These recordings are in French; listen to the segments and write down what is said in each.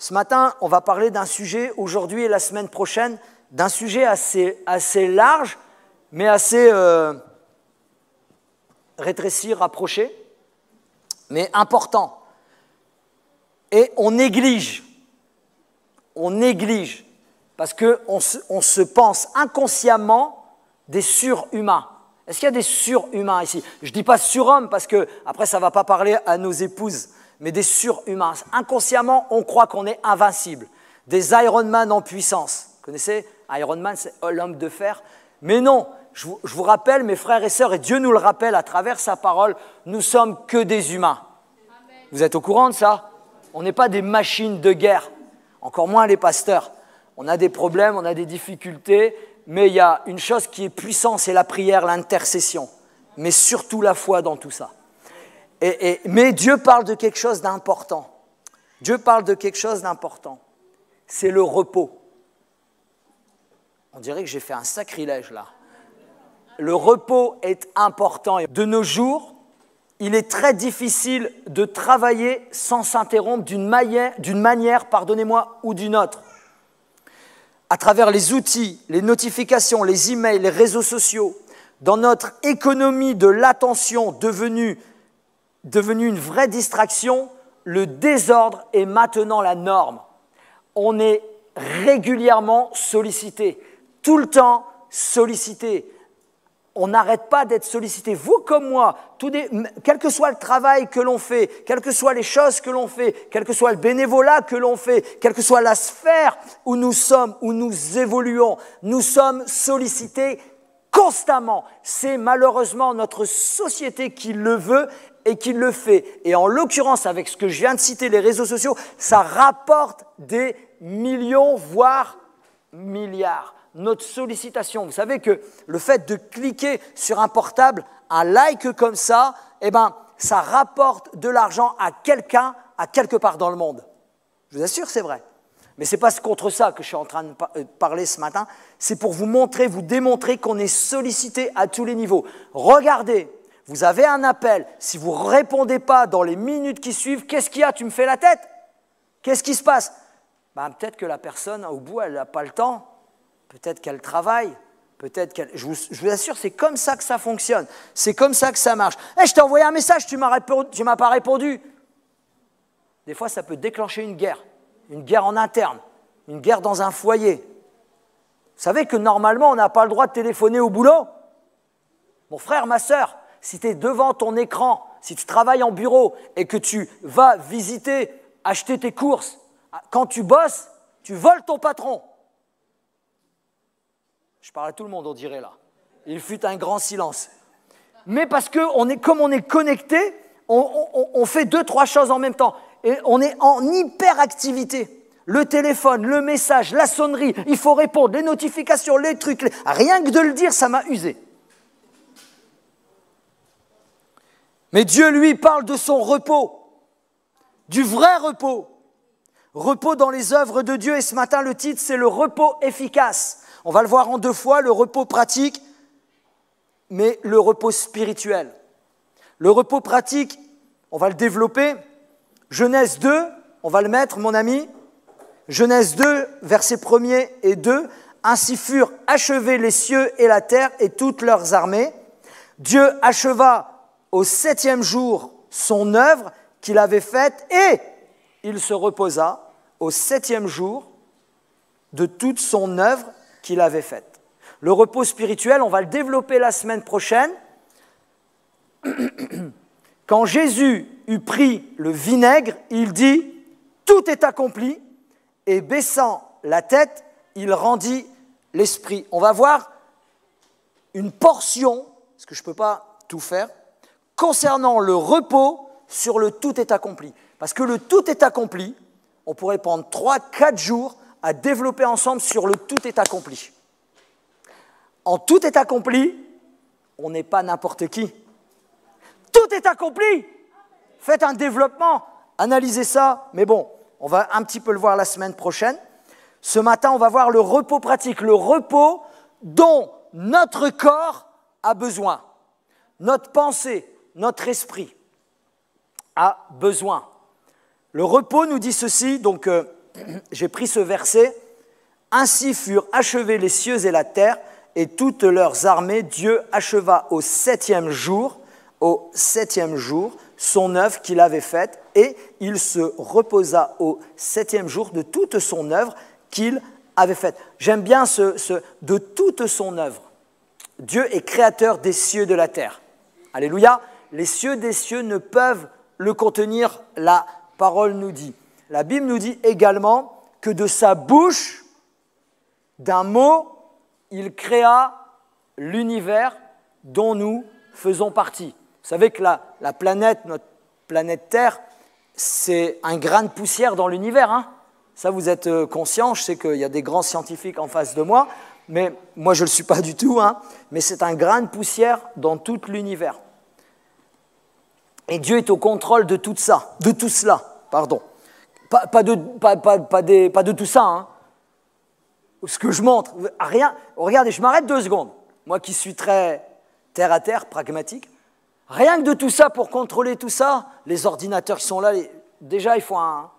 Ce matin, on va parler d'un sujet, aujourd'hui et la semaine prochaine, d'un sujet assez large, mais assez rétréci, rapproché, mais important. Et on néglige, parce qu'on se pense inconsciemment des surhumains. Est-ce qu'il y a des surhumains ici? Je ne dis pas surhommes parce que après ça ne va pas parler à nos épouses, mais des surhumains. Inconsciemment, on croit qu'on est invincible. Des Iron Man en puissance. Vous connaissez? Iron Man, c'est l'homme de fer. Mais non, je vous rappelle, mes frères et sœurs, et Dieu nous le rappelle à travers sa parole, nous sommes que des humains. Amen. Vous êtes au courant de ça? On n'est pas des machines de guerre, encore moins les pasteurs. On a des problèmes, on a des difficultés, mais il y a une chose qui est puissante, c'est la prière, l'intercession, mais surtout la foi dans tout ça. Mais Dieu parle de quelque chose d'important. Dieu parle de quelque chose d'important. C'est le repos. On dirait que j'ai fait un sacrilège là. Le repos est important. De nos jours, il est très difficile de travailler sans s'interrompre d'une manière, pardonnez-moi, ou d'une autre. À travers les outils, les notifications, les emails, les réseaux sociaux, dans notre économie de l'attention devenue une vraie distraction, le désordre est maintenant la norme. On est régulièrement sollicité, tout le temps sollicité. On n'arrête pas d'être sollicité. Vous comme moi, quel que soit le travail que l'on fait, quelles que soient les choses que l'on fait, quel que soit le bénévolat que l'on fait, quelle que soit la sphère où nous sommes, où nous évoluons, nous sommes sollicités constamment. C'est malheureusement notre société qui le veut et qui le fait. Et en l'occurrence, avec ce que je viens de citer, les réseaux sociaux, ça rapporte des millions, voire milliards. Notre sollicitation, vous savez que le fait de cliquer sur un portable, un like comme ça, eh ben, ça rapporte de l'argent à quelqu'un, à quelque part dans le monde. Je vous assure, c'est vrai. Mais ce n'est pas contre ça que je suis en train de parler ce matin, c'est pour vous montrer, vous démontrer qu'on est sollicité à tous les niveaux. Regardez, vous avez un appel, si vous ne répondez pas dans les minutes qui suivent, qu'est-ce qu'il y a? Tu me fais la tête? Qu'est-ce qui se passe? Ben, peut-être que la personne, au bout, elle n'a pas le temps. Peut-être qu'elle travaille, peut-être qu'elle… Je vous assure, c'est comme ça que ça fonctionne. C'est comme ça que ça marche. Hey, je t'ai envoyé un message, tu ne m'as pas répondu. Des fois, ça peut déclencher une guerre en interne, une guerre dans un foyer. Vous savez que normalement, on n'a pas le droit de téléphoner au boulot. Mon frère, ma sœur, si tu es devant ton écran, si tu travailles en bureau et que tu vas visiter, acheter tes courses, quand tu bosses, tu voles ton patron. Je parle à tout le monde, on dirait là. Il fut un grand silence. Mais parce que comme on est connecté, on fait 2-3 choses en même temps. Et on est en hyperactivité. Le téléphone, le message, la sonnerie, il faut répondre, les notifications, les trucs. Rien que de le dire, ça m'a usé. Mais Dieu, lui, parle de son repos, du vrai repos. Repos dans les œuvres de Dieu. Et ce matin, le titre, c'est le repos efficace. On va le voir en 2 fois, le repos pratique, mais le repos spirituel. Le repos pratique, on va le développer. Genèse 2, on va le mettre, mon ami. Genèse 2, versets 1er et 2. Ainsi furent achevés les cieux et la terre et toutes leurs armées. Dieu acheva au 7e jour son œuvre qu'il avait faite et il se reposa au 7e jour de toute son œuvre qu'il avait faite. Le repos spirituel, on va le développer la semaine prochaine. Quand Jésus eut pris le vinaigre, il dit « Tout est accompli » et baissant la tête, il rendit l'esprit. On va voir une portion, parce que je ne peux pas tout faire, concernant le repos sur le « Tout est accompli ». Parce que le « Tout est accompli », on pourrait prendre 3-4 jours à développer ensemble sur le « tout est accompli ». En tout est accompli, on n'est pas n'importe qui. Tout est accompli. Faites un développement, analysez ça, mais bon, on va un petit peu le voir la semaine prochaine. Ce matin, on va voir le repos pratique, le repos dont notre corps a besoin, notre pensée, notre esprit a besoin. Le repos nous dit ceci, donc j'ai pris ce verset. Ainsi furent achevés les cieux et la terre et toutes leurs armées. Dieu acheva au septième jour, son œuvre qu'il avait faite, et il se reposa au septième jour de toute son œuvre qu'il avait faite. J'aime bien de toute son œuvre. Dieu est créateur des cieux et de la terre. Alléluia. Les cieux des cieux ne peuvent le contenir, la parole nous dit. La Bible nous dit également que de sa bouche, d'un mot, il créa l'univers dont nous faisons partie. Vous savez que la planète, notre planète Terre, c'est un grain de poussière dans l'univers. Hein. Ça, vous êtes conscient. Je sais qu'il y a des grands scientifiques en face de moi, mais moi, je ne le suis pas du tout. Hein. Mais c'est un grain de poussière dans tout l'univers. Et Dieu est au contrôle de tout ça, de tout cela, pardon. Pas de tout ça, hein. Ce que je montre, rien. Regardez, je m'arrête 2 secondes. Moi qui suis très terre à terre, pragmatique. Rien que de tout ça, pour contrôler tout ça, les ordinateurs qui sont là, déjà il faut un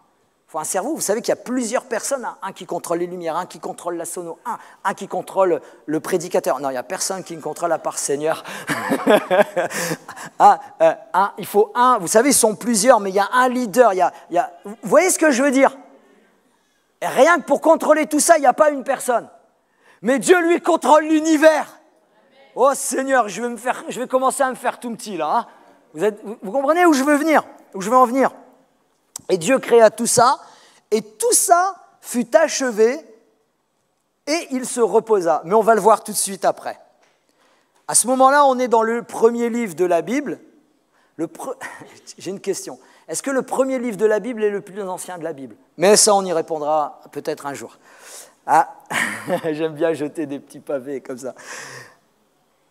cerveau. Vous savez qu'il y a plusieurs personnes, un qui contrôle les lumières, un qui contrôle la sono, un qui contrôle le prédicateur. Non, il n'y a personne qui me contrôle à part Seigneur. Il faut un, vous savez, ils sont plusieurs, mais il y a un leader. Vous voyez ce que je veux dire? Et rien que pour contrôler tout ça, il n'y a pas une personne. Mais Dieu, lui, contrôle l'univers. Oh Seigneur, je vais commencer à me faire tout petit là. Hein. Vous comprenez où je veux venir? Où je veux en venir? Et Dieu créa tout ça, et tout ça fut achevé, et il se reposa. Mais on va le voir tout de suite après. À ce moment-là, on est dans le premier livre de la Bible. J'ai une question. Est-ce que le premier livre de la Bible est le plus ancien de la Bible? Mais ça, on y répondra peut-être un jour. Ah, j'aime bien jeter des petits pavés comme ça.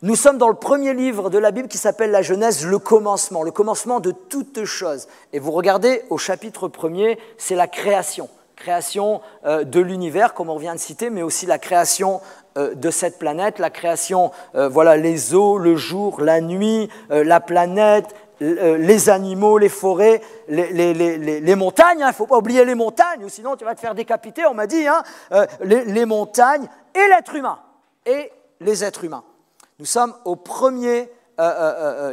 Nous sommes dans le premier livre de la Bible qui s'appelle la Genèse, le commencement de toutes choses. Et vous regardez au chapitre 1er, c'est la création. Création de l'univers, comme on vient de citer, mais aussi la création de cette planète, la création, voilà, les eaux, le jour, la nuit, la planète, les animaux, les forêts, les montagnes. Il ne faut pas oublier les montagnes, ou sinon tu vas te faire décapiter, on m'a dit. Hein, les montagnes et l'être humain, et les êtres humains. Nous sommes au premier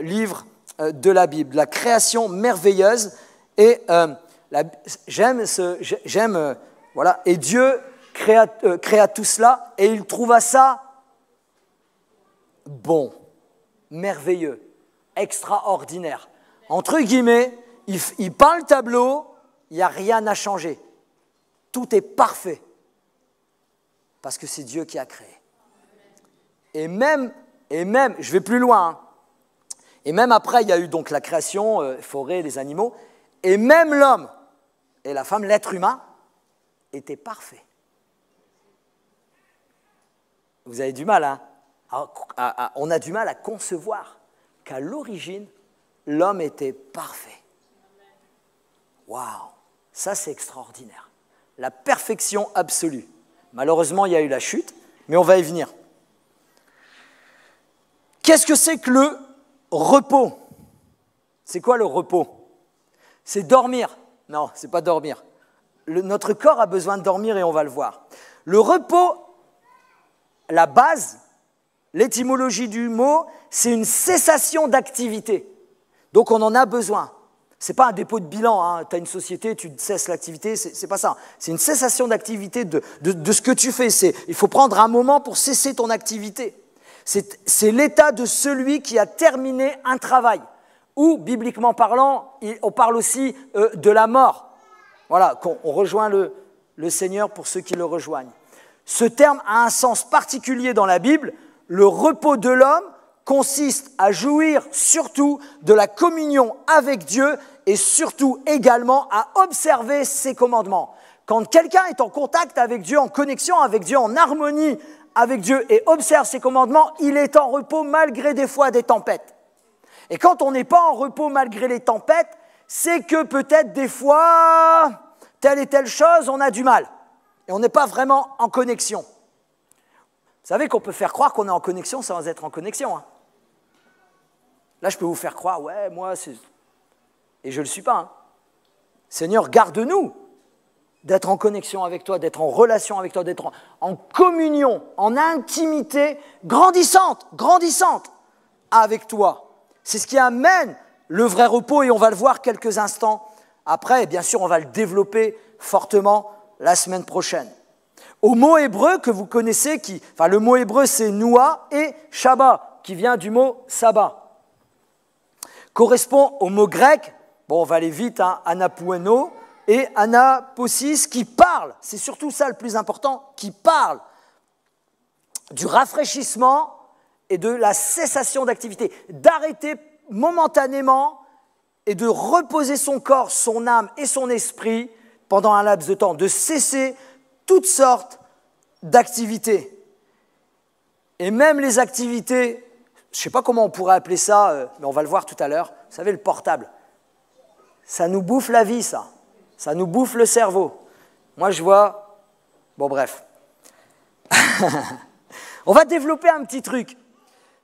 livre de la Bible, la création merveilleuse. Et voilà. Et Dieu créa tout cela, et il trouva ça bon, merveilleux, extraordinaire. Entre guillemets, il peint le tableau, il n'y a rien à changer. Tout est parfait, parce que c'est Dieu qui a créé. Et même, je vais plus loin, hein. Et même après, il y a eu donc la création, forêt, les animaux, et même l'homme et la femme, l'être humain, étaient parfaits. Vous avez du mal, hein? On a du mal à concevoir qu'à l'origine, l'homme était parfait. Waouh, ça c'est extraordinaire. La perfection absolue. Malheureusement, il y a eu la chute, mais on va y venir. Qu'est-ce que c'est que le repos? C'est quoi le repos? C'est dormir. Non, c'est pas dormir. Notre corps a besoin de dormir et on va le voir. Le repos, la base, l'étymologie du mot, c'est une cessation d'activité. Donc on en a besoin. Ce n'est pas un dépôt de bilan, hein. Tu as une société, tu cesses l'activité, c'est pas ça. C'est une cessation d'activité de ce que tu fais. Il faut prendre un moment pour cesser ton activité. C'est l'état de celui qui a terminé un travail. Ou, bibliquement parlant, on parle aussi de la mort. Voilà, on rejoint le Seigneur pour ceux qui le rejoignent. Ce terme a un sens particulier dans la Bible. Le repos de l'homme consiste à jouir surtout de la communion avec Dieu et surtout également à observer ses commandements. Quand quelqu'un est en contact avec Dieu, en connexion avec Dieu, en harmonie avec Dieu et observe ses commandements, il est en repos malgré des fois des tempêtes. Et quand on n'est pas en repos malgré les tempêtes, c'est que peut-être des fois, telle et telle chose, on a du mal. Et on n'est pas vraiment en connexion. Vous savez qu'on peut faire croire qu'on est en connexion sans être en connexion. Hein. Là, je peux vous faire croire, ouais, moi, c'est... Et je ne le suis pas. Hein. Seigneur, garde-nous d'être en connexion avec toi, d'être en relation avec toi, d'être en communion, en intimité grandissante avec toi. C'est ce qui amène le vrai repos et on va le voir quelques instants après. Et bien sûr, on va le développer fortement la semaine prochaine. Au mot hébreu que vous connaissez, le mot hébreu c'est noua et shabbat, qui vient du mot sabbat, correspond au mot grec, bon on va aller vite, anapoueno et anaposis, qui parle, c'est surtout ça le plus important, qui parle du rafraîchissement et de la cessation d'activité, d'arrêter momentanément et de reposer son corps, son âme et son esprit pendant un laps de temps, de cesser toutes sortes d'activités. Et même les activités, je ne sais pas comment on pourrait appeler ça, mais on va le voir tout à l'heure, vous savez, le portable, ça nous bouffe la vie, ça nous bouffe le cerveau. Moi, je vois, bon bref. On va développer un petit truc.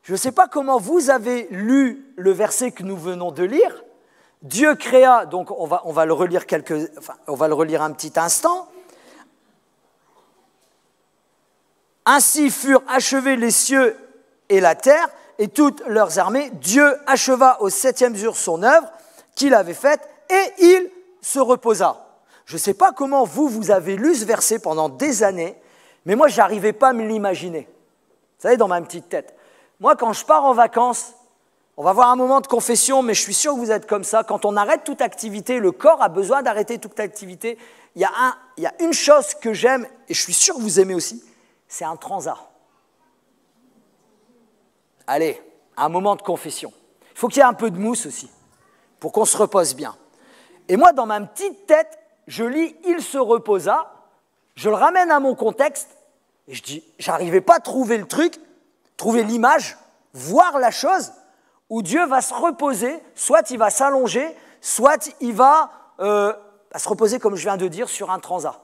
Je ne sais pas comment vous avez lu le verset que nous venons de lire. Dieu créa, donc on va le relire on va le relire un petit instant. Ainsi furent achevés les cieux et la terre et toutes leurs armées. Dieu acheva au 7e jour son œuvre qu'il avait faite et il se reposa. Je ne sais pas comment vous avez lu ce verset pendant des années, mais moi, je n'arrivais pas à me l'imaginer. Vous savez, dans ma petite tête. Moi, quand je pars en vacances, on va avoir un moment de confession, mais je suis sûr que vous êtes comme ça. Quand on arrête toute activité, le corps a besoin d'arrêter toute activité. Il y a une chose que j'aime, et je suis sûr que vous aimez aussi, c'est un transat. Allez, un moment de confession. Il faut qu'il y ait un peu de mousse aussi, pour qu'on se repose bien. Et moi, dans ma petite tête, je lis « il se reposa », je le ramène à mon contexte, et je dis, j'arrivais pas à trouver le truc, trouver l'image, voir la chose, où Dieu va se reposer, soit il va s'allonger, soit il va se reposer, comme je viens de dire, sur un transat.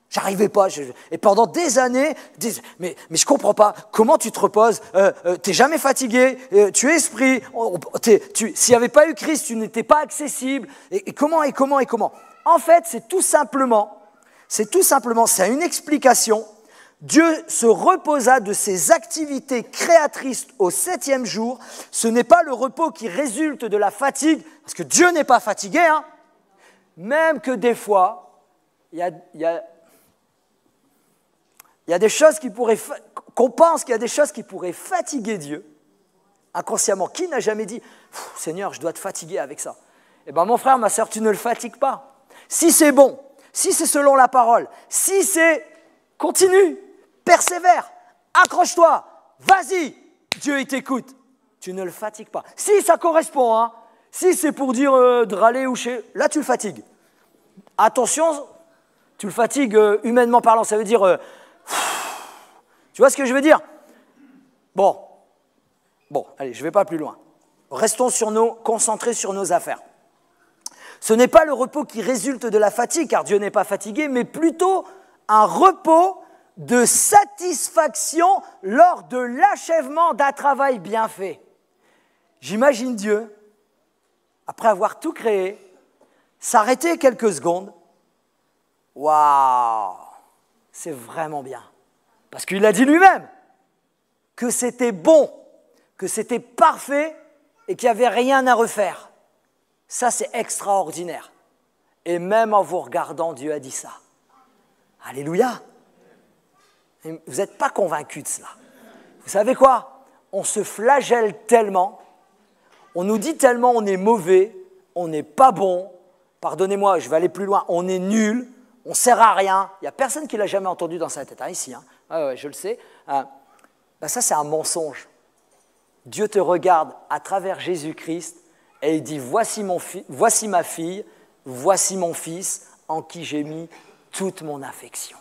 J'arrivais pas, et pendant des années, mais je comprends pas, comment tu te reposes, t'es jamais fatigué, tu es esprit, s'il n'y avait pas eu Christ, tu n'étais pas accessible, et comment. En fait, c'est tout simplement, c'est une explication. Dieu se reposa de ses activités créatrices au 7e jour. Ce n'est pas le repos qui résulte de la fatigue, parce que Dieu n'est pas fatigué, hein. Même que des fois, il y a des choses qu'on pense qu'il y a des choses qui pourraient fatiguer Dieu, inconsciemment. Qui n'a jamais dit « Seigneur, je dois te fatiguer avec ça ?» Eh bien, mon frère, ma sœur, tu ne le fatigues pas. Si c'est bon, si c'est selon la parole, si c'est continue, persévère, accroche-toi, vas-y, Dieu il t'écoute. Tu ne le fatigues pas. Si ça correspond, hein, si c'est pour dire de râler ou là tu le fatigues. Attention, tu le fatigues humainement parlant, ça veut dire... tu vois ce que je veux dire? Bon, allez, je ne vais pas plus loin. Restons concentrés sur nos affaires. Ce n'est pas le repos qui résulte de la fatigue, car Dieu n'est pas fatigué, mais plutôt un repos de satisfaction lors de l'achèvement d'un travail bien fait. J'imagine Dieu, après avoir tout créé, s'arrêter quelques secondes. Waouh, c'est vraiment bien. Parce qu'il a dit lui-même que c'était bon, que c'était parfait et qu'il n'y avait rien à refaire. Ça, c'est extraordinaire. Et même en vous regardant, Dieu a dit ça. Alléluia. Vous n'êtes pas convaincus de cela. Vous savez quoi? On se flagelle tellement, on nous dit tellement on est mauvais, on n'est pas bon, pardonnez-moi, je vais aller plus loin, on est nul, on ne sert à rien. Il n'y a personne qui ne l'a jamais entendu dans sa tête, hein, ici. Hein. Ouais, je le sais. Ça, c'est un mensonge. Dieu te regarde à travers Jésus-Christ et il dit, voici ma fille, voici mon fils, en qui j'ai mis toute mon affection.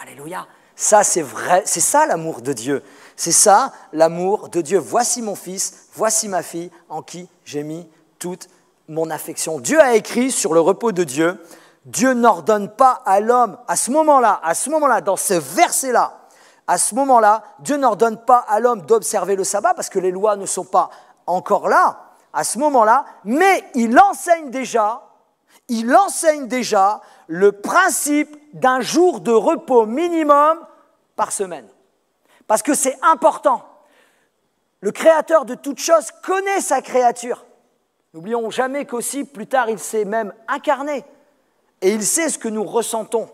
Alléluia. Ça, c'est vrai, c'est ça l'amour de Dieu. C'est ça l'amour de Dieu. Voici mon fils, voici ma fille, en qui j'ai mis toute mon affection. Dieu a écrit sur le repos de Dieu, Dieu n'ordonne pas à l'homme, à ce moment-là, dans ce verset-là, à ce moment-là, Dieu n'ordonne pas à l'homme d'observer le sabbat parce que les lois ne sont pas encore là, à ce moment-là, mais il enseigne déjà, il enseigne déjà le principe d'un jour de repos minimum par semaine. Parce que c'est important. Le Créateur de toutes choses connaît sa créature. N'oublions jamais qu'aussi, plus tard, il s'est même incarné. Et il sait ce que nous ressentons.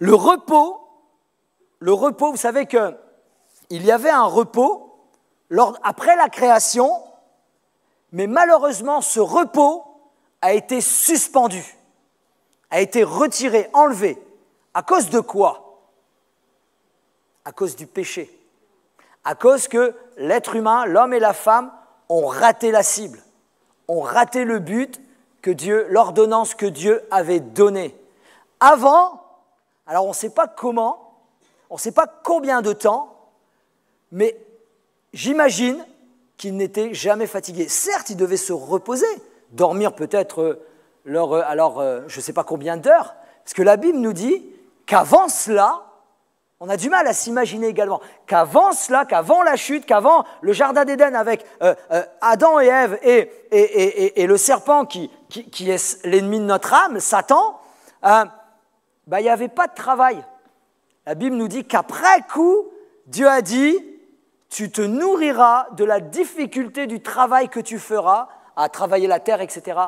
Le repos, vous savez qu'il y avait un repos après la création, mais malheureusement, ce repos a été suspendu, a été retiré, enlevé. À cause de quoi? À cause du péché. À cause que l'être humain, l'homme et la femme, ont raté la cible, ont raté le but que Dieu, l'ordonnance que Dieu avait donnée. Avant, alors on ne sait pas comment, on ne sait pas combien de temps, mais j'imagine qu'ils n'étaient jamais fatigués. Certes, ils devaient se reposer, dormir peut-être je ne sais pas combien d'heures, parce que la Bible nous dit qu'avant cela, on a du mal à s'imaginer également, qu'avant cela, qu'avant la chute, qu'avant le jardin d'Éden avec Adam et Ève et le serpent qui est l'ennemi de notre âme, Satan, il n'y avait pas de travail. La Bible nous dit qu'après coup, Dieu a dit, tu te nourriras de la difficulté du travail que tu feras à travailler la terre, etc.,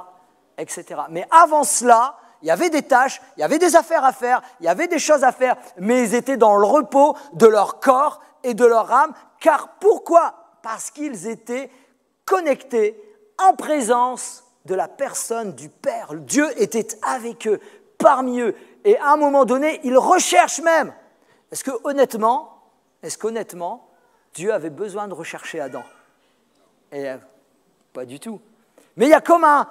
etc. Mais avant cela, il y avait des tâches, il y avait des affaires à faire, il y avait des choses à faire, mais ils étaient dans le repos de leur corps et de leur âme. Car pourquoi? Parce qu'ils étaient connectés en présence de la personne du Père. Dieu était avec eux, parmi eux. Et à un moment donné, ils recherchent même. Est-ce que honnêtement, Dieu avait besoin de rechercher Adam et Ève? Pas du tout. Mais il y a comme un...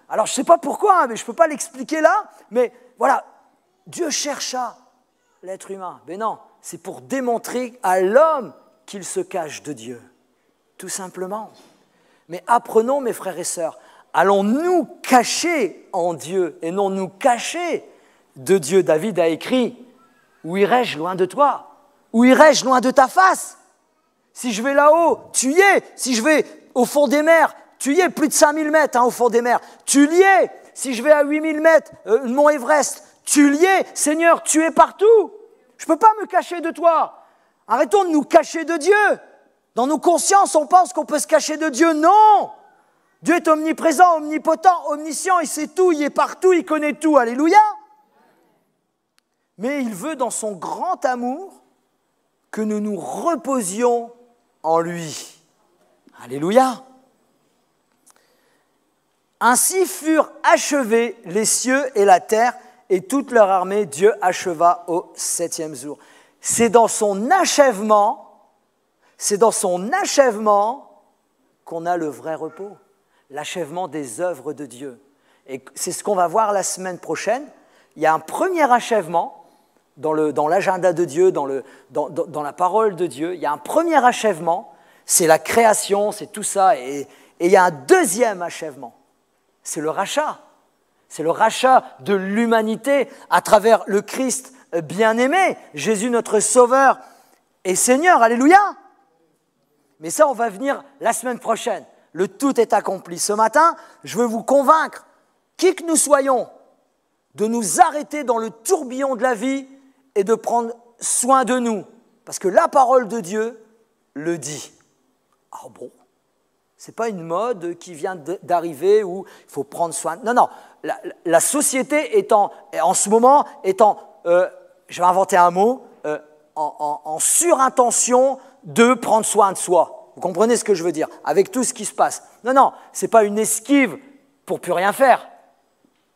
Alors, je ne sais pas pourquoi, mais je ne peux pas l'expliquer là, mais voilà, Dieu chercha l'être humain. Mais non, c'est pour démontrer à l'homme qu'il se cache de Dieu, tout simplement. Mais apprenons, mes frères et sœurs, allons nous cacher en Dieu et non nous cacher de Dieu. David a écrit, « Où irai-je loin de toi? Où irai-je loin de ta face? Si je vais là-haut, tu y es. Si je vais au fond des mers, tu y es, plus de 5000 mètres au fond des mers. Tu y es. Si je vais à 8000 mètres, le mont Everest, tu y es. Seigneur, tu es partout. Je ne peux pas me cacher de toi. Arrêtons de nous cacher de Dieu. Dans nos consciences, on pense qu'on peut se cacher de Dieu. Non. Dieu est omniprésent, omnipotent, omniscient. Il sait tout, il est partout, il connaît tout. Alléluia. Mais il veut, dans son grand amour, que nous nous reposions en lui. Alléluia. Ainsi furent achevés les cieux et la terre et toute leur armée, Dieu acheva au 7e jour. C'est dans son achèvement qu'on a le vrai repos, l'achèvement des œuvres de Dieu. Et c'est ce qu'on va voir la semaine prochaine. Il y a un premier achèvement dans l'agenda de Dieu, dans la parole de Dieu. Il y a un premier achèvement, c'est la création, c'est tout ça. Et il y a un deuxième achèvement. C'est le rachat. C'est le rachat de l'humanité à travers le Christ bien-aimé, Jésus notre Sauveur et Seigneur. Alléluia. Mais ça, on va venir la semaine prochaine. Le tout est accompli. Ce matin, je veux vous convaincre, qui que nous soyons, de nous arrêter dans le tourbillon de la vie et de prendre soin de nous. Parce que la parole de Dieu le dit. Ah bon ? Ce n'est pas une mode qui vient d'arriver où il faut prendre soin. Non, non. La société étant, en ce moment, je vais inventer un mot, en surintention de prendre soin de soi. Vous comprenez ce que je veux dire? Avec tout ce qui se passe. Non, non, ce n'est pas une esquive pour plus rien faire,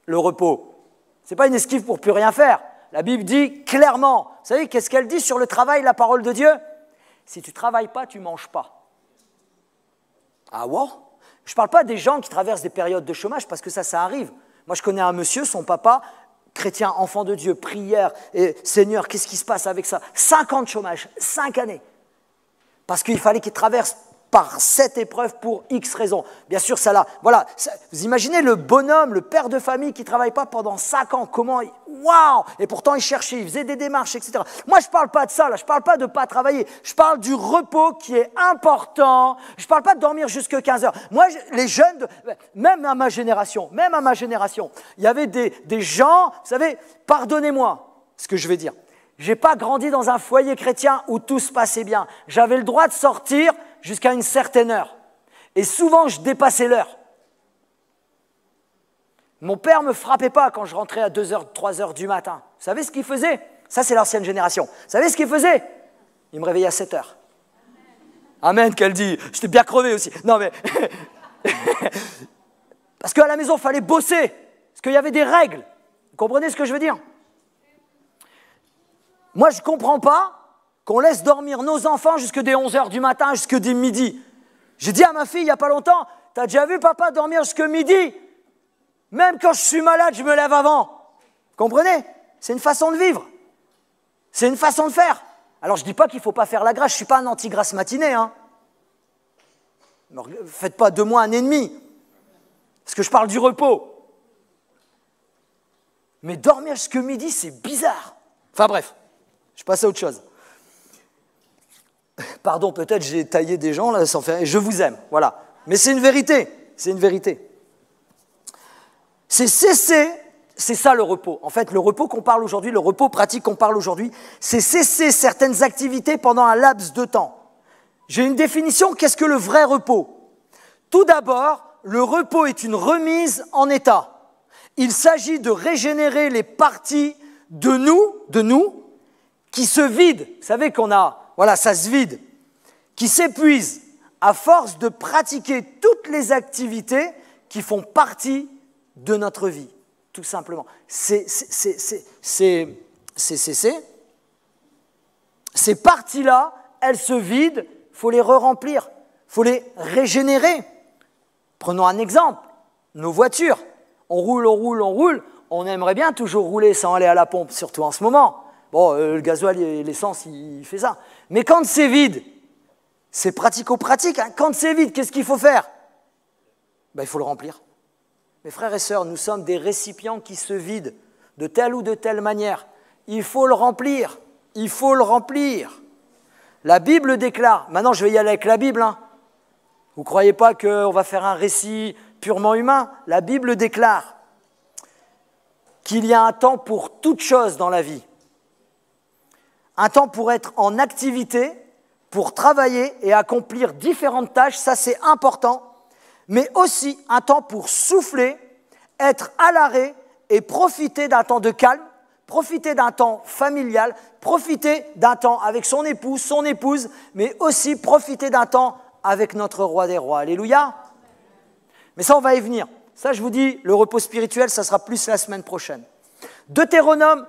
le repos. Ce n'est pas une esquive pour plus rien faire. La Bible dit clairement, vous savez, qu'est-ce qu'elle dit sur le travail, la parole de Dieu? Si tu ne travailles pas, tu ne manges pas. Ah ouais? Je ne parle pas des gens qui traversent des périodes de chômage, parce que ça arrive. Moi, je connais un monsieur, son papa, chrétien, enfant de Dieu, prière, et Seigneur, qu'est-ce qui se passe avec ça? 5 ans de chômage, 5 années. Parce qu'il fallait qu'il traverse par cette épreuve pour X raisons. Bien sûr, ça là, voilà. Vous imaginez le bonhomme, le père de famille qui ne travaille pas pendant 5 ans, comment, waouh! Et pourtant il cherchait, il faisait des démarches, etc. Moi, je ne parle pas de ça, là, je ne parle pas de ne pas travailler, je parle du repos qui est important. Je ne parle pas de dormir jusqu'à 15 heures. Moi, les jeunes, même à ma génération, il y avait des gens, vous savez, pardonnez-moi ce que je vais dire. Je n'ai pas grandi dans un foyer chrétien où tout se passait bien. J'avais le droit de sortir jusqu'à une certaine heure. Et souvent, je dépassais l'heure. Mon père ne me frappait pas quand je rentrais à 2 heures, 3 heures du matin. Vous savez ce qu'il faisait? Ça, c'est l'ancienne génération. Vous savez ce qu'il faisait? Il me réveillait à 7 heures. Amen, qu'elle dit. J'étais bien crevé aussi. Non, mais... Parce qu'à la maison, il fallait bosser. Parce qu'il y avait des règles. Vous comprenez ce que je veux dire? Moi, je ne comprends pas qu'on laisse dormir nos enfants jusque des 11 heures du matin, jusque des midi. J'ai dit à ma fille il n'y a pas longtemps, « T'as déjà vu papa dormir jusque midi? Même quand je suis malade, je me lève avant. » Vous comprenez? C'est une façon de vivre. C'est une façon de faire. Alors, je ne dis pas qu'il ne faut pas faire la grâce. Je ne suis pas un anti-grasse matinée. Hein. Ne faites pas de moi un ennemi. Parce que je parle du repos. Mais dormir jusque midi, c'est bizarre. Enfin bref, je passe à autre chose. Pardon, peut-être j'ai taillé des gens là sans faire. Je vous aime, voilà. Mais c'est une vérité. C'est une vérité. C'est cesser. C'est ça le repos. En fait, le repos qu'on parle aujourd'hui, le repos pratique qu'on parle aujourd'hui, c'est cesser certaines activités pendant un laps de temps. J'ai une définition. Qu'est-ce que le vrai repos? Tout d'abord, le repos est une remise en état. Il s'agit de régénérer les parties de nous, qui se vident. Vous savez qu'on a, voilà, ça se vide, qui s'épuisent à force de pratiquer toutes les activités qui font partie de notre vie, tout simplement. Ces parties-là, elles se vident, il faut les re-remplir, il faut les régénérer. Prenons un exemple, nos voitures. On roule, on aimerait bien toujours rouler sans aller à la pompe, surtout en ce moment. Bon, le gasoil et l'essence, il fait ça. Mais quand c'est vide, c'est pratico-pratique. Hein. Quand c'est vide, qu'est-ce qu'il faut faire? Ben, il faut le remplir. Mes frères et sœurs, nous sommes des récipients qui se vident de telle ou de telle manière. Il faut le remplir. Il faut le remplir. La Bible déclare, maintenant je vais y aller avec la Bible, hein. Vous ne croyez pas qu'on va faire un récit purement humain? La Bible déclare qu'il y a un temps pour toute chose dans la vie. Un temps pour être en activité, pour travailler et accomplir différentes tâches, ça c'est important, mais aussi un temps pour souffler, être à l'arrêt et profiter d'un temps de calme, profiter d'un temps familial, profiter d'un temps avec son époux, son épouse, mais aussi profiter d'un temps avec notre roi des rois. Alléluia. Mais ça, on va y venir. Ça, je vous dis, le repos spirituel, ça sera plus la semaine prochaine. Deutéronome,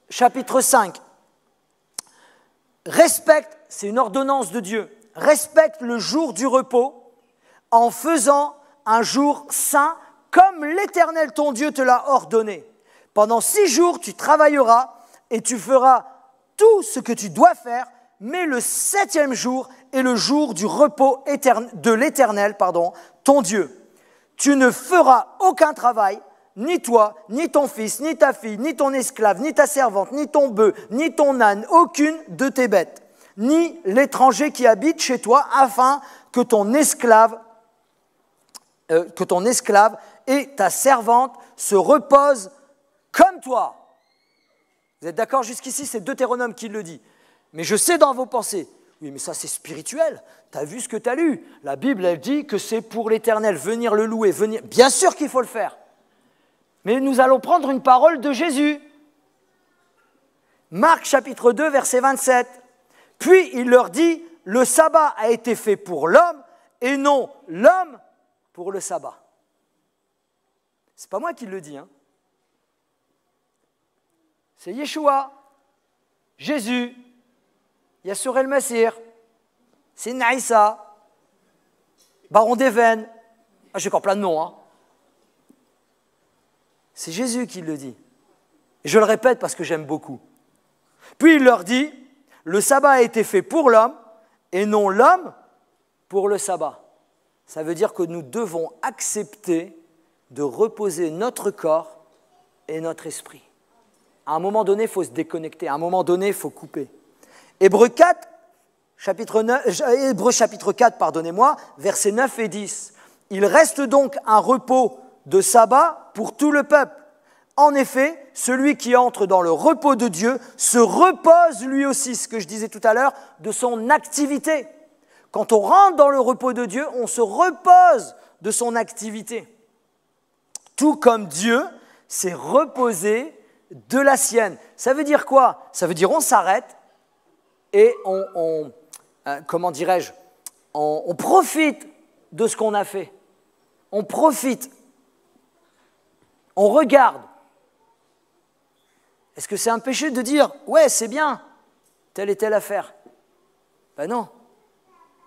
chapitre 5. Respecte, c'est une ordonnance de Dieu, respecte le jour du repos en faisant un jour saint comme l'Éternel ton Dieu te l'a ordonné. Pendant 6 jours, tu travailleras et tu feras tout ce que tu dois faire, mais le 7e jour est le jour du repos de l'Éternel, ton Dieu. Tu ne feras aucun travail, ni toi, ni ton fils, ni ta fille, ni ton esclave, ni ta servante, ni ton bœuf, ni ton âne, aucune de tes bêtes, ni l'étranger qui habite chez toi, afin que ton esclave et ta servante se reposent comme toi. Vous êtes d'accord jusqu'ici? C'est Deutéronome qui le dit. Mais je sais dans vos pensées, oui, mais ça c'est spirituel, tu as vu ce que tu as lu. La Bible, elle dit que c'est pour l'Éternel, venir le louer, venir. Bien sûr qu'il faut le faire. Mais nous allons prendre une parole de Jésus. Marc chapitre 2, verset 27. Puis il leur dit, le sabbat a été fait pour l'homme et non l'homme pour le sabbat. C'est pas moi qui le dis, hein. C'est Yeshua, Jésus, Yassour el-Massir, Sidna Issa, Baron d'Even. Ah, j'ai encore plein de noms, hein. C'est Jésus qui le dit. Et je le répète parce que j'aime beaucoup. Puis il leur dit, le sabbat a été fait pour l'homme et non l'homme pour le sabbat. Ça veut dire que nous devons accepter de reposer notre corps et notre esprit. À un moment donné, il faut se déconnecter. À un moment donné, il faut couper. Hébreux chapitre 4, pardonnez-moi, versets 9 et 10. Il reste donc un repos de sabbat pour tout le peuple. En effet, celui qui entre dans le repos de Dieu se repose lui aussi, ce que je disais tout à l'heure, de son activité. Quand on rentre dans le repos de Dieu, on se repose de son activité. Tout comme Dieu s'est reposé de la sienne. Ça veut dire quoi? Ça veut dire on s'arrête et on profite de ce qu'on a fait. On profite. On regarde. Est-ce que c'est un péché de dire « Ouais, c'est bien, telle et telle affaire » Ben non.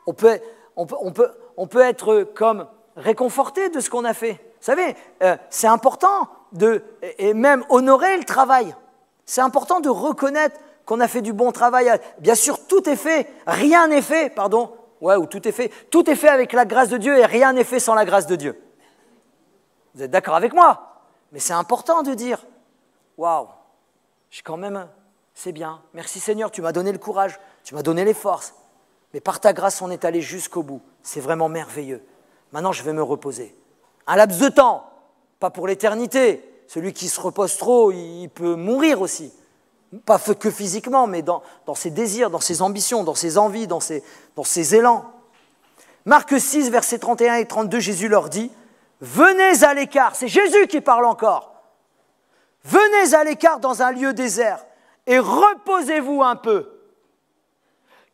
On peut être comme réconforté de ce qu'on a fait. Vous savez, c'est important et même honorer le travail. C'est important de reconnaître qu'on a fait du bon travail. Bien sûr, tout est fait, rien n'est fait, pardon. Ouais, ou tout est fait. Tout est fait avec la grâce de Dieu et rien n'est fait sans la grâce de Dieu. Vous êtes d'accord avec moi? Mais c'est important de dire « Waouh, c'est bien. Merci Seigneur, tu m'as donné le courage, tu m'as donné les forces. Mais par ta grâce, on est allé jusqu'au bout. C'est vraiment merveilleux. Maintenant, je vais me reposer. Un laps de temps, pas pour l'éternité. Celui qui se repose trop, il peut mourir aussi. Pas que physiquement, mais dans ses désirs, dans ses ambitions, dans ses envies, dans ses élans. Marc 6, versets 31 et 32, Jésus leur dit « Venez à l'écart », c'est Jésus qui parle encore. « Venez à l'écart dans un lieu désert et reposez-vous un peu.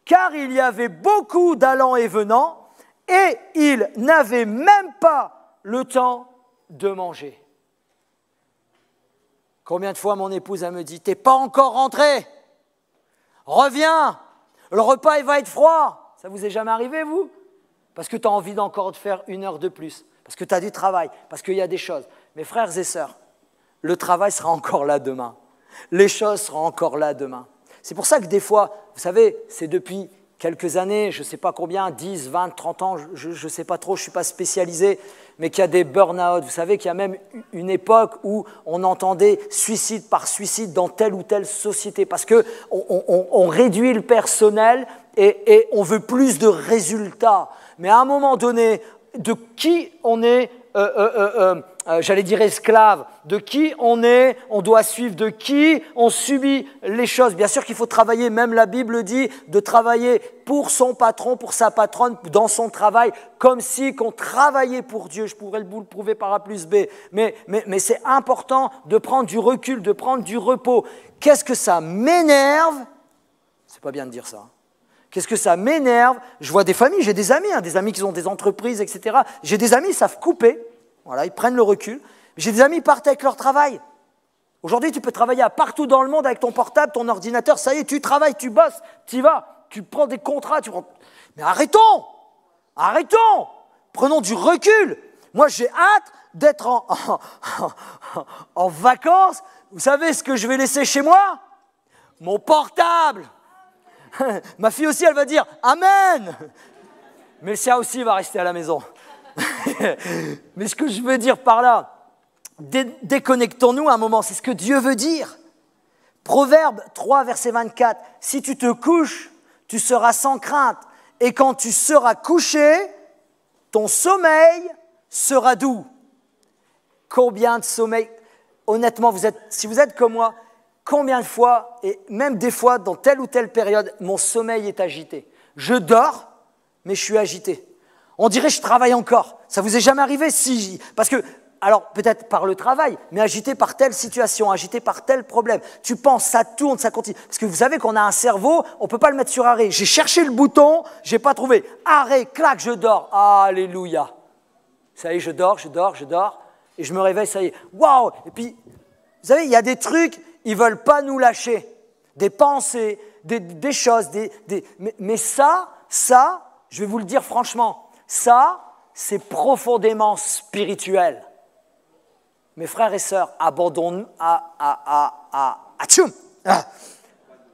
Car il y avait beaucoup d'allants et venants et ils n'avaient même pas le temps de manger. » Combien de fois mon épouse elle me dit « T'es pas encore rentré, reviens, le repas il va être froid. » Ça vous est jamais arrivé vous? Parce que tu as envie d'encore de faire 1 heure de plus, parce que tu as du travail, parce qu'il y a des choses. Mes frères et sœurs, le travail sera encore là demain. Les choses seront encore là demain. C'est pour ça que des fois, vous savez, c'est depuis quelques années, je ne sais pas combien, 10, 20, 30 ans, je ne sais pas trop, je ne suis pas spécialisé, mais qu'il y a des burn-out. Vous savez qu'il y a même une époque où on entendait suicide par suicide dans telle ou telle société parce qu'on réduit le personnel et on veut plus de résultats. Mais à un moment donné, de qui on est, j'allais dire esclave, de qui on est, on doit suivre de qui, on subit les choses. Bien sûr qu'il faut travailler, même la Bible dit de travailler pour son patron, pour sa patronne, dans son travail, comme si qu'on travaillait pour Dieu. Je pourrais vous le prouver par A plus B. Mais c'est important de prendre du recul, de prendre du repos. Qu'est-ce que ça m'énerve? C'est pas bien de dire ça. Qu'est-ce que ça m'énerve? Je vois des familles, j'ai des amis qui ont des entreprises, etc. J'ai des amis, ils savent couper. Voilà, ils prennent le recul. J'ai des amis qui partent avec leur travail. Aujourd'hui, tu peux travailler à partout dans le monde avec ton portable, ton ordinateur. Ça y est, tu travailles, tu bosses, tu y vas, tu prends des contrats. Mais arrêtons! Prenons du recul. Moi, j'ai hâte d'être en vacances. Vous savez ce que je vais laisser chez moi? Mon portable. Ma fille aussi, elle va dire « Amen !» Mais le sien aussi va rester à la maison. Mais ce que je veux dire par là, déconnectons-nous un moment, c'est ce que Dieu veut dire. Proverbe 3, verset 24, « Si tu te couches, tu seras sans crainte, et quand tu seras couché, ton sommeil sera doux. » Combien de sommeil? Honnêtement, si vous êtes comme moi, combien de fois, et même des fois, dans telle ou telle période, mon sommeil est agité. Je dors, mais je suis agité. On dirait que je travaille encore. Ça vous est jamais arrivé? Si, parce que, alors peut-être par le travail, mais agité par telle situation, agité par tel problème. Tu penses, ça tourne, ça continue. Parce que vous savez qu'on a un cerveau, on ne peut pas le mettre sur arrêt. J'ai cherché le bouton, je n'ai pas trouvé. Arrêt, clac, je dors. Alléluia. Ça y est, je dors, et je me réveille, ça y est. Waouh! Et puis, vous savez, il y a des trucs, ils ne veulent pas nous lâcher. Des pensées, des choses. Mais ça, je vais vous le dire franchement, ça, c'est profondément spirituel. Mes frères et sœurs, abandonnons.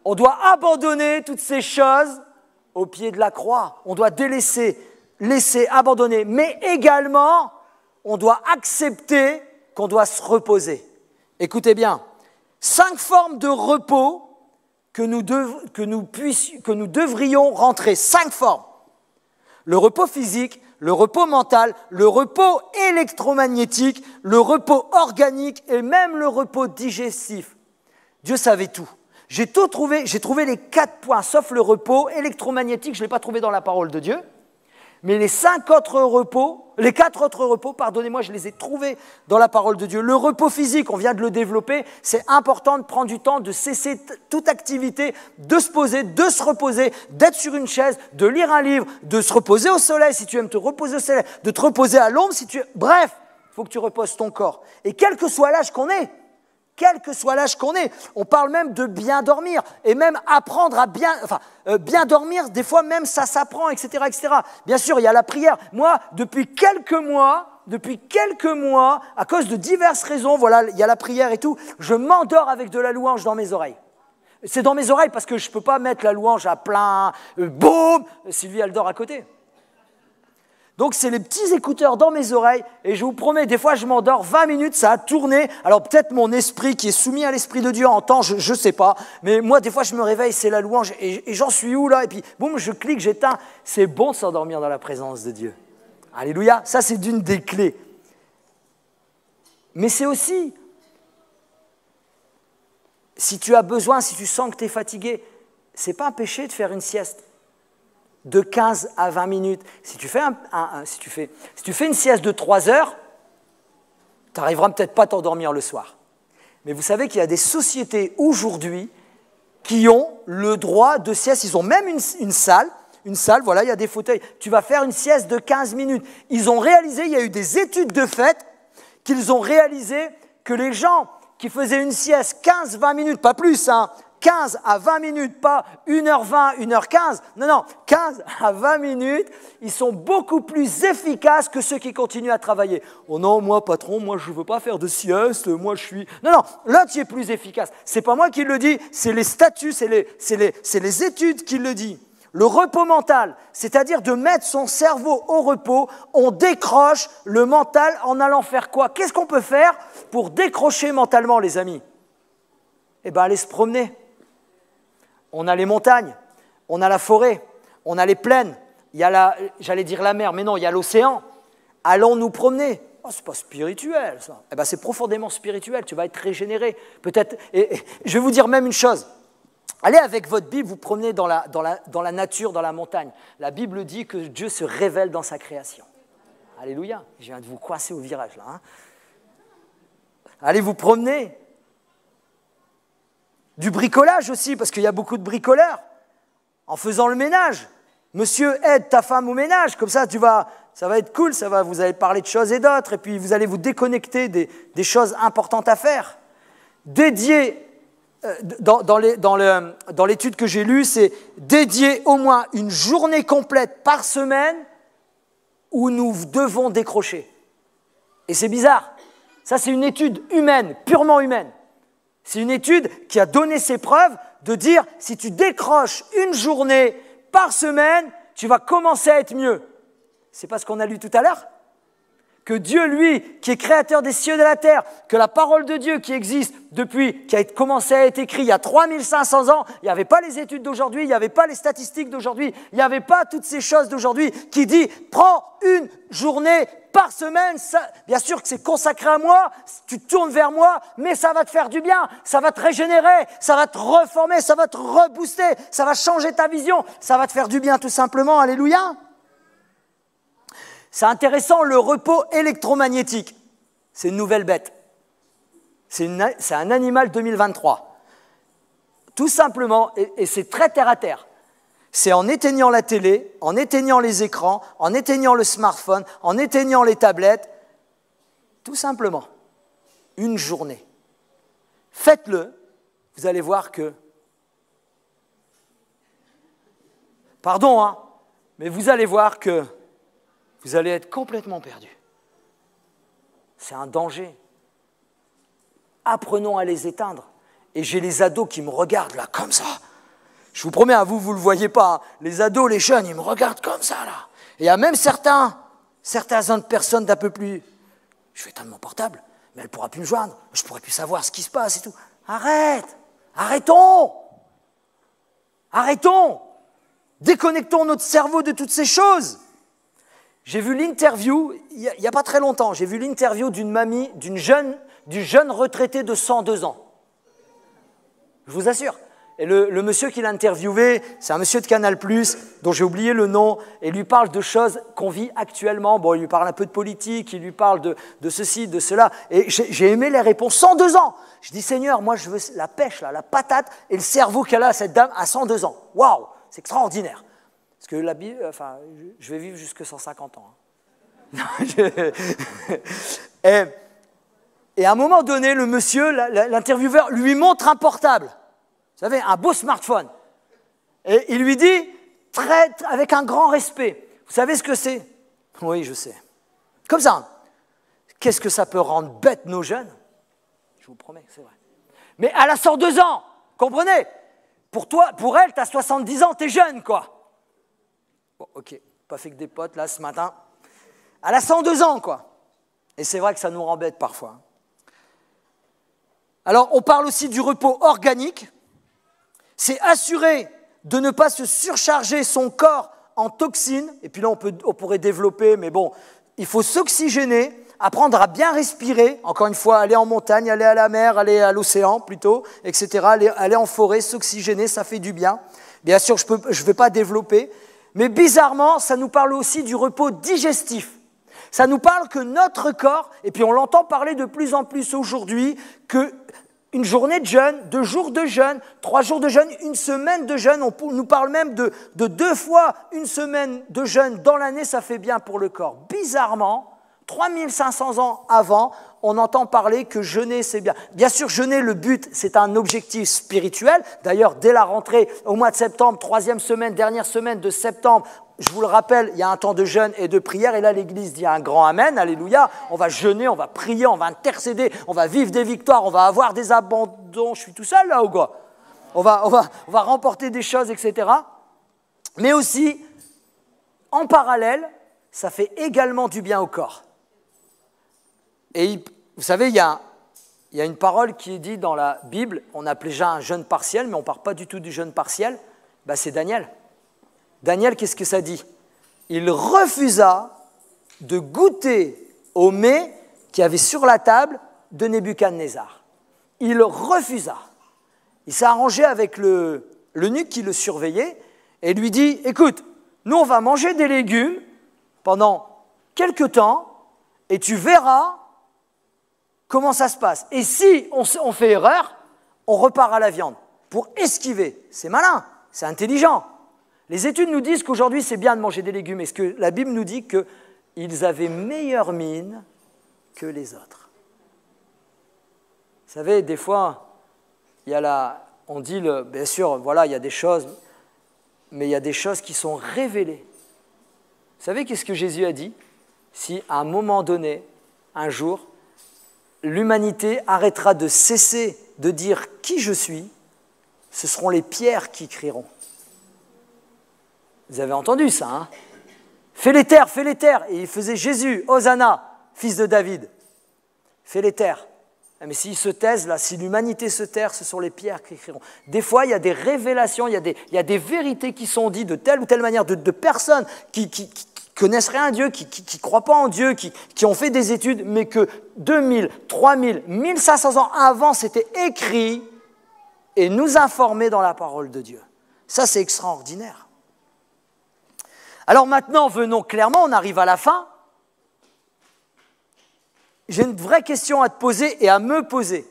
On doit abandonner toutes ces choses au pied de la croix. On doit délaisser laisser, abandonner, mais également, on doit accepter qu'on doit se reposer. Écoutez bien, 5 formes de repos que nous devrions rentrer. 5 formes. Le repos physique, le repos mental, le repos électromagnétique, le repos organique et même le repos digestif. Dieu savait tout. J'ai trouvé les 4 points, sauf le repos électromagnétique, je ne l'ai pas trouvé dans la parole de Dieu. Mais les 4 autres repos, pardonnez-moi, je les ai trouvés dans la parole de Dieu. Le repos physique, on vient de le développer, c'est important de prendre du temps, de cesser toute activité, de se poser, de se reposer, d'être sur une chaise, de lire un livre, de se reposer au soleil si tu aimes te reposer au soleil, de te reposer à l'ombre si tu aimes... Bref, il faut que tu reposes ton corps. Et quel que soit l'âge qu'on ait, on parle même de bien dormir et même apprendre à bien dormir, des fois même ça s'apprend, etc., etc. Bien sûr, il y a la prière. Moi, depuis quelques mois, à cause de diverses raisons, voilà, il y a la prière et tout, je m'endors avec de la louange dans mes oreilles. C'est dans mes oreilles parce que je ne peux pas mettre la louange à plein, boum, Sylvie elle dort à côté. Donc, c'est les petits écouteurs dans mes oreilles et je vous promets, des fois, je m'endors 20 minutes, ça a tourné. Alors, peut-être mon esprit qui est soumis à l'Esprit de Dieu entend, je ne sais pas. Mais moi, des fois, je me réveille, c'est la louange et j'en suis où là? Et puis, boum, je clique, j'éteins. C'est bon de s'endormir dans la présence de Dieu. Alléluia, ça, c'est d'une des clés. Mais c'est aussi, si tu as besoin, si tu sens que tu es fatigué, ce n'est pas un péché de faire une sieste. De 15 à 20 minutes. Si tu fais une sieste de 3 heures, tu n'arriveras peut-être pas à t'endormir le soir. Mais vous savez qu'il y a des sociétés aujourd'hui qui ont le droit de sieste. Ils ont même une salle, voilà, il y a des fauteuils. Tu vas faire une sieste de 15 minutes. Ils ont réalisé, il y a eu des études de fait, qu'ils ont réalisé que les gens qui faisaient une sieste 15-20 minutes, pas plus, 15 à 20 minutes, pas 1h20, 1h15, non, 15 à 20 minutes, ils sont beaucoup plus efficaces que ceux qui continuent à travailler. Oh non, moi patron, moi je ne veux pas faire de sieste, moi je suis... Non, là tu es plus efficace. Ce n'est pas moi qui le dis, c'est les statuts, c'est les études qui le disent. Le repos mental, c'est-à-dire de mettre son cerveau au repos, on décroche le mental en allant faire quoi? Qu'est-ce qu'on peut faire pour décrocher mentalement, les amis? Eh bien, aller se promener. On a les montagnes, on a la forêt, on a les plaines, il y a j'allais dire la mer, mais non, il y a l'océan. Allons nous promener. Oh, c'est pas spirituel, ça. Eh bien, c'est profondément spirituel, tu vas être régénéré. Peut-être, et je vais vous dire même une chose. Allez avec votre Bible, vous promenez dans la nature, dans la montagne. La Bible dit que Dieu se révèle dans sa création. Alléluia. Je viens de vous coincer au virage, là. Allez vous promener. Du bricolage aussi, parce qu'il y a beaucoup de bricoleurs. En faisant le ménage. Monsieur, aide ta femme au ménage. Comme ça, ça va être cool. Vous allez parler de choses et d'autres. Et puis, vous allez vous déconnecter des choses importantes à faire. Dédier, dans l'étude que j'ai lue, c'est dédier au moins une journée complète par semaine où nous devons décrocher. Et c'est bizarre. Ça, c'est une étude humaine, purement humaine. C'est une étude qui a donné ses preuves de dire si tu décroches une journée par semaine, tu vas commencer à être mieux. C'est pas ce qu'on a lu tout à l'heure? Que Dieu, lui, qui est créateur des cieux et de la terre, que la parole de Dieu qui existe depuis, qui a commencé à être écrite il y a 3500 ans, il n'y avait pas les études d'aujourd'hui, il n'y avait pas les statistiques d'aujourd'hui, il n'y avait pas toutes ces choses d'aujourd'hui, qui dit prends une journée par semaine, ça, bien sûr que c'est consacré à moi, tu te tournes vers moi, mais ça va te faire du bien, ça va te régénérer, ça va te reformer, ça va te rebooster, ça va changer ta vision, ça va te faire du bien tout simplement, alléluia. C'est intéressant, le repos électromagnétique, c'est une nouvelle bête, c'est un animal 2023, tout simplement, et c'est très terre à terre. C'est en éteignant la télé, en éteignant les écrans, en éteignant le smartphone, en éteignant les tablettes, tout simplement, une journée. Faites-le, vous allez voir que, pardon, mais vous allez voir que vous allez être complètement perdu. C'est un danger. Apprenons à les éteindre. Et j'ai les ados qui me regardent là, comme ça. Je vous promets, à vous, vous ne le voyez pas. Les ados, les jeunes, ils me regardent comme ça, là. Et il y a même certaines personnes d'un peu plus... Je vais éteindre mon portable, mais elle ne pourra plus me joindre. Je ne pourrai plus savoir ce qui se passe et tout. Arrête! Arrêtons! Arrêtons! Déconnectons notre cerveau de toutes ces choses. J'ai vu l'interview, il n'y a pas très longtemps, j'ai vu l'interview d'une mamie, du jeune retraité de 102 ans. Je vous assure. Et le monsieur qui l'a interviewé, c'est un monsieur de Canal+, dont j'ai oublié le nom, et il lui parle de choses qu'on vit actuellement. Bon, il lui parle un peu de politique, il lui parle de ceci, de cela. Et j'ai aimé les réponses. 102 ans. Je dis, Seigneur, moi je veux la pêche, là, la patate, et le cerveau qu'elle a, cette dame, à 102 ans. Waouh, c'est extraordinaire. Parce que la Bible, enfin, je vais vivre jusque 150 ans. Hein. Et à un moment donné, le monsieur, l'intervieweur, lui montre un portable. Vous savez, un beau smartphone. Et il lui dit, avec un grand respect, vous savez ce que c'est? Oui, je sais. Comme ça. Qu'est-ce que ça peut rendre bête nos jeunes? Je vous promets, c'est vrai. Mais elle a 102 ans, comprenez? Pour toi, pour elle, tu as 70 ans, tu es jeune, quoi. Bon, ok, pas fait que des potes, là, ce matin. Elle a 102 ans, quoi. Et c'est vrai que ça nous embête parfois. Alors, on parle aussi du repos organique. C'est assurer de ne pas se surcharger son corps en toxines. Et puis là, on pourrait développer, mais bon, il faut s'oxygéner, apprendre à bien respirer. Encore une fois, aller en montagne, aller à la mer, aller à l'océan plutôt, etc. Aller en forêt, s'oxygéner, ça fait du bien. Bien sûr, je ne vais pas développer. Mais bizarrement, ça nous parle aussi du repos digestif. Ça nous parle que notre corps, et puis on l'entend parler de plus en plus aujourd'hui, qu'une journée de jeûne, 2 jours de jeûne, 3 jours de jeûne, 1 semaine de jeûne, on nous parle même de 2 fois 1 semaine de jeûne dans l'année, ça fait bien pour le corps. Bizarrement, 3500 ans avant, on entend parler que jeûner, c'est bien. Bien sûr, jeûner, le but, c'est un objectif spirituel. D'ailleurs, dès la rentrée, au mois de septembre, 3e semaine, dernière semaine de septembre, je vous le rappelle, il y a un temps de jeûne et de prière. Et là, l'Église dit un grand amen, alléluia. On va jeûner, on va prier, on va intercéder, on va vivre des victoires, on va avoir des abandons. Je suis tout seul là ou quoi? On va remporter des choses, etc. Mais aussi, en parallèle, ça fait également du bien au corps. Et vous savez, il y a une parole qui est dite dans la Bible, on appelait déjà un jeûne partiel, mais on ne parle pas du tout du jeûne partiel, ben c'est Daniel. Daniel, qu'est-ce que ça dit? Il refusa de goûter au mets qu'il y avait sur la table de Nebuchadnezzar. Il refusa. Il s'est arrangé avec l'eunuque qui le surveillait et lui dit, écoute, nous on va manger des légumes pendant quelque temps et tu verras comment ça se passe. Et si on fait erreur, on repart à la viande pour esquiver. C'est malin, c'est intelligent. Les études nous disent qu'aujourd'hui, c'est bien de manger des légumes. Est-ce que la Bible nous dit qu'ils avaient meilleure mine que les autres? Vous savez, des fois, on dit, bien sûr, voilà, il y a des choses, mais il y a des choses qui sont révélées. Vous savez qu'est-ce que Jésus a dit? Si à un moment donné, un jour, l'humanité arrêtera de cesser de dire qui je suis, ce seront les pierres qui crieront. Vous avez entendu ça, hein? Fais les terres, fais les terres. Et il faisait Jésus, Hosanna, fils de David. Fais les terres. Mais s'ils se taisent, là, si l'humanité se terre, ce sont les pierres qui crieront. Des fois, il y a des révélations, il y a des vérités qui sont dites de telle ou telle manière, de personnes qui connaissent rien à Dieu, qui ne croient pas en Dieu, qui ont fait des études, mais que 2000, 3000, 1500 ans avant, c'était écrit et nous informé dans la parole de Dieu. Ça, c'est extraordinaire. Alors maintenant, venons clairement, on arrive à la fin. J'ai une vraie question à te poser et à me poser.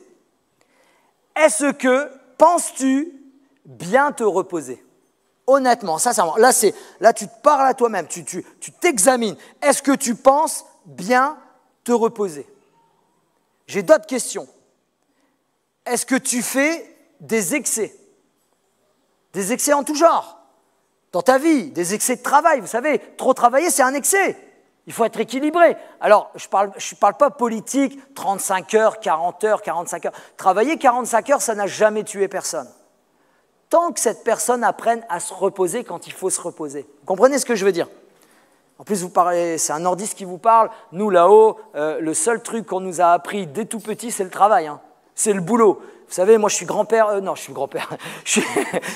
Est-ce que, penses-tu bien te reposer? Honnêtement, sincèrement, là tu te parles à toi-même, tu t'examines. Est-ce que tu penses bien te reposer? J'ai d'autres questions. Est-ce que tu fais des excès? Des excès en tout genre dans ta vie, des excès de travail. Vous savez, trop travailler, c'est un excès. Il faut être équilibré. Alors, je parle pas politique, 35 heures, 40 heures, 45 heures. Travailler 45 heures, ça n'a jamais tué personne. Tant que cette personne apprenne à se reposer quand il faut se reposer. Vous comprenez ce que je veux dire? En plus, vous parlez, c'est un nordiste qui vous parle. Nous, là-haut, le seul truc qu'on nous a appris dès tout petit, c'est le travail. Hein. C'est le boulot. Vous savez, moi, je suis grand-père. Non, je suis grand-père. je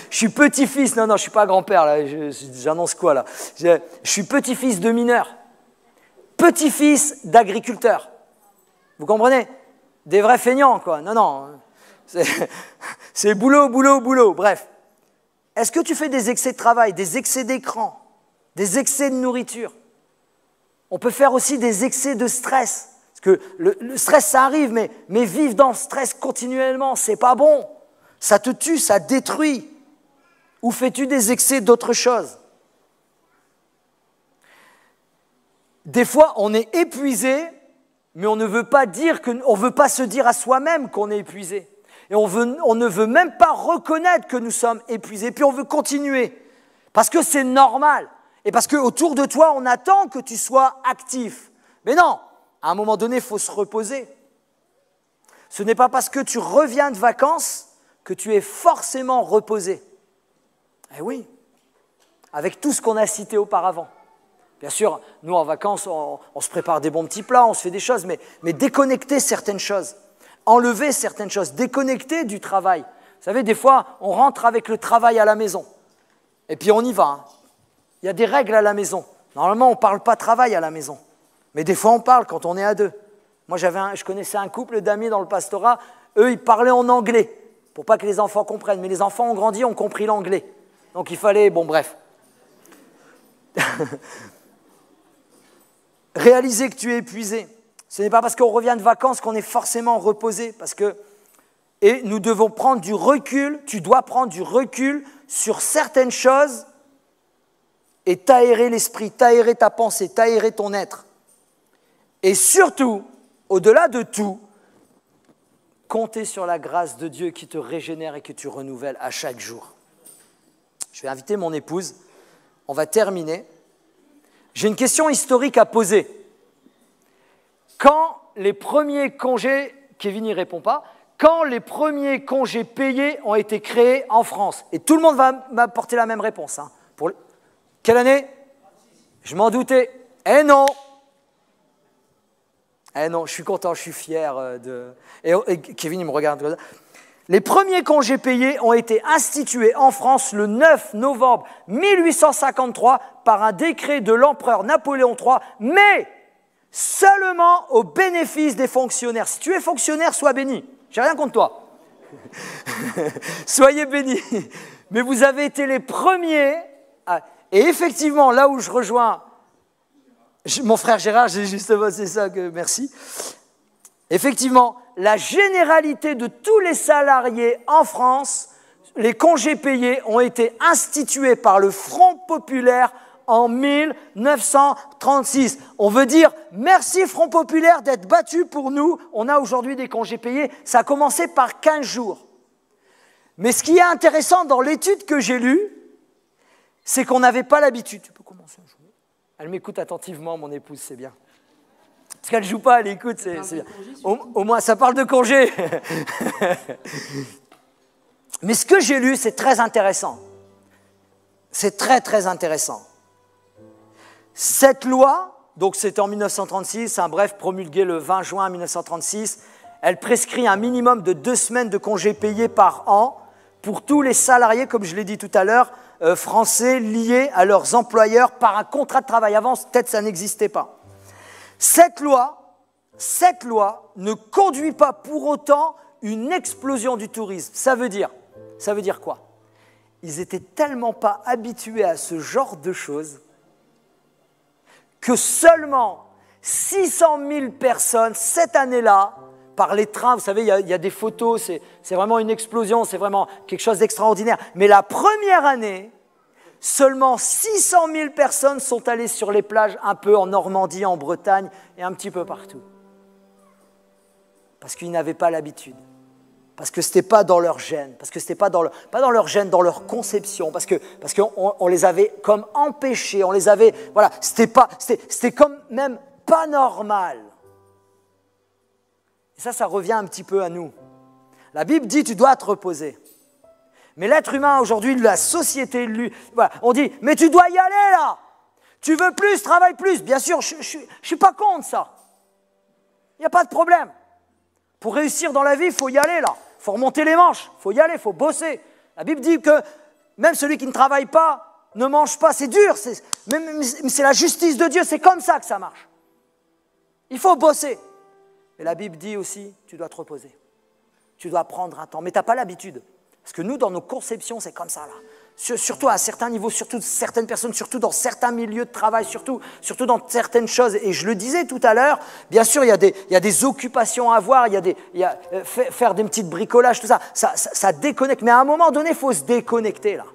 suis petit-fils. Non, je ne suis pas grand-père. Là. J'annonce quoi, là? Je suis petit-fils de mineur. Petit-fils d'agriculteur. Vous comprenez? Des vrais feignants, quoi. Non. C'est boulot, boulot, boulot. Bref. Est-ce que tu fais des excès de travail, des excès d'écran, des excès de nourriture? On peut faire aussi des excès de stress. Parce que le stress, ça arrive, mais vivre dans le stress continuellement, c'est pas bon. Ça te tue, ça détruit. Ou fais-tu des excès d'autre chose? Des fois, on est épuisé, mais on ne veut pas veut pas se dire à soi-même qu'on est épuisé. Et on ne veut même pas reconnaître que nous sommes épuisés. Puis on veut continuer. Parce que c'est normal. Et parce qu'autour de toi, on attend que tu sois actif. Mais non, à un moment donné, il faut se reposer. Ce n'est pas parce que tu reviens de vacances que tu es forcément reposé. Eh oui, avec tout ce qu'on a cité auparavant. Bien sûr, nous en vacances, on se prépare des bons petits plats, on se fait des choses, mais déconnecter certaines choses, enlever certaines choses, déconnecter du travail. Vous savez, des fois, on rentre avec le travail à la maison. Et puis on y va. Hein. Il y a des règles à la maison. Normalement, on ne parle pas travail à la maison. Mais des fois, on parle quand on est à deux. Moi, je connaissais un couple d'amis dans le pastorat. Eux, ils parlaient en anglais pour pas que les enfants comprennent. Mais les enfants ont grandi, ont compris l'anglais. Donc, il fallait… Bon, bref. Réaliser que tu es épuisé. Ce n'est pas parce qu'on revient de vacances qu'on est forcément reposé. Et nous devons prendre du recul. Tu dois prendre du recul sur certaines choses et t'aérer l'esprit, t'aérer ta pensée, t'aérer ton être. Et surtout, au-delà de tout, compter sur la grâce de Dieu qui te régénère et que tu renouvelles à chaque jour. Je vais inviter mon épouse. On va terminer. J'ai une question historique à poser. Quand les premiers congés, Kevin n'y répond pas, quand les premiers congés payés ont été créés en France? Et tout le monde va m'apporter la même réponse. Hein. Quelle année? Je m'en doutais. Eh non! Eh non, je suis content, je suis fier de… Et Kevin, il me regarde comme ça. Les premiers congés payés ont été institués en France le 9 novembre 1853 par un décret de l'empereur Napoléon III, mais seulement au bénéfice des fonctionnaires. Si tu es fonctionnaire, sois béni. J'ai rien contre toi. Soyez bénis. Mais vous avez été les premiers… Et effectivement, là où je rejoins mon frère Gérard, justement, c'est ça que… Merci. Effectivement, la généralité de tous les salariés en France, les congés payés ont été institués par le Front populaire en 1936. On veut dire merci Front populaire d'être battu pour nous. On a aujourd'hui des congés payés. Ça a commencé par 15 jours. Mais ce qui est intéressant dans l'étude que j'ai lue, c'est qu'on n'avait pas l'habitude. Tu peux commencer à jouer. Elle m'écoute attentivement, mon épouse, c'est bien. Parce qu'elle ne joue pas, elle écoute, c'est bien. Au moins, ça parle de congé. Mais ce que j'ai lu, c'est très intéressant. C'est très, très intéressant. Cette loi, donc c'était en 1936, promulguée le 20 juin 1936, elle prescrit un minimum de 2 semaines de congés payés par an pour tous les salariés, comme je l'ai dit tout à l'heure, français liés à leurs employeurs par un contrat de travail. Avant, peut-être ça n'existait pas. Cette loi ne conduit pas pour autant une explosion du tourisme. Ça veut dire quoi? Ils n'étaient tellement pas habitués à ce genre de choses que seulement 600 000 personnes, cette année-là, par les trains, vous savez, il y a des photos, c'est vraiment une explosion, c'est vraiment quelque chose d'extraordinaire. Mais la première année, seulement 600 000 personnes sont allées sur les plages, un peu en Normandie, en Bretagne et un petit peu partout. Parce qu'ils n'avaient pas l'habitude. Parce que ce n'était pas dans leur gène. Parce que ce n'était pas dans leur gène, dans leur conception. Parce qu'on les avait comme empêchés. On les avait… Voilà, c'était comme même pas normal. Et ça revient un petit peu à nous. La Bible dit tu dois te reposer. Mais l'être humain aujourd'hui, la société, voilà, on dit mais tu dois y aller là. Tu veux plus, travaille plus. Bien sûr, je ne suis pas contre ça. Il n'y a pas de problème. Pour réussir dans la vie, il faut y aller là. Il faut remonter les manches, il faut y aller, il faut bosser. La Bible dit que même celui qui ne travaille pas ne mange pas. C'est dur, c'est la justice de Dieu, c'est comme ça que ça marche. Il faut bosser. Mais la Bible dit aussi, tu dois te reposer. Tu dois prendre un temps. Mais tu n'as pas l'habitude. Parce que nous, dans nos conceptions, c'est comme ça là. Surtout à un certain niveau, surtout certaines personnes, surtout dans certains milieux de travail, surtout dans certaines choses. Et je le disais tout à l'heure, bien sûr, il y a des occupations à avoir, faire des petits bricolages, tout ça, ça déconnecte. Mais à un moment donné, il faut se déconnecter là.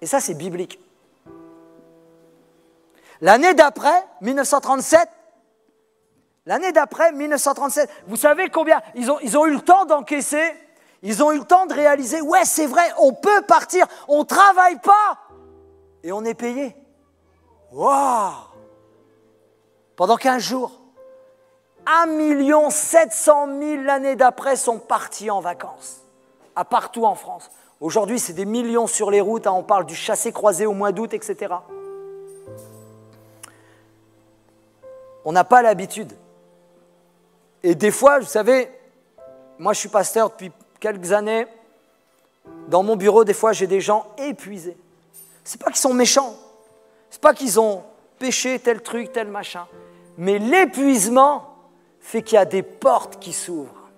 Et ça, c'est biblique. L'année d'après, 1937, vous savez combien ils ont eu le temps d'encaisser. Ils ont eu le temps de réaliser, ouais, c'est vrai, on peut partir, on ne travaille pas et on est payé. Waouh! Pendant 15 jours, 1 700 000 l'année d'après sont partis en vacances, à partout en France. Aujourd'hui, c'est des millions sur les routes, hein, on parle du chassé-croisé au mois d'août, etc. On n'a pas l'habitude. Et des fois, vous savez, moi je suis pasteur depuis quelques années, dans mon bureau, des fois, j'ai des gens épuisés. Ce n'est pas qu'ils sont méchants, ce n'est pas qu'ils ont péché tel truc, tel machin, mais l'épuisement fait qu'il y a des portes qui s'ouvrent.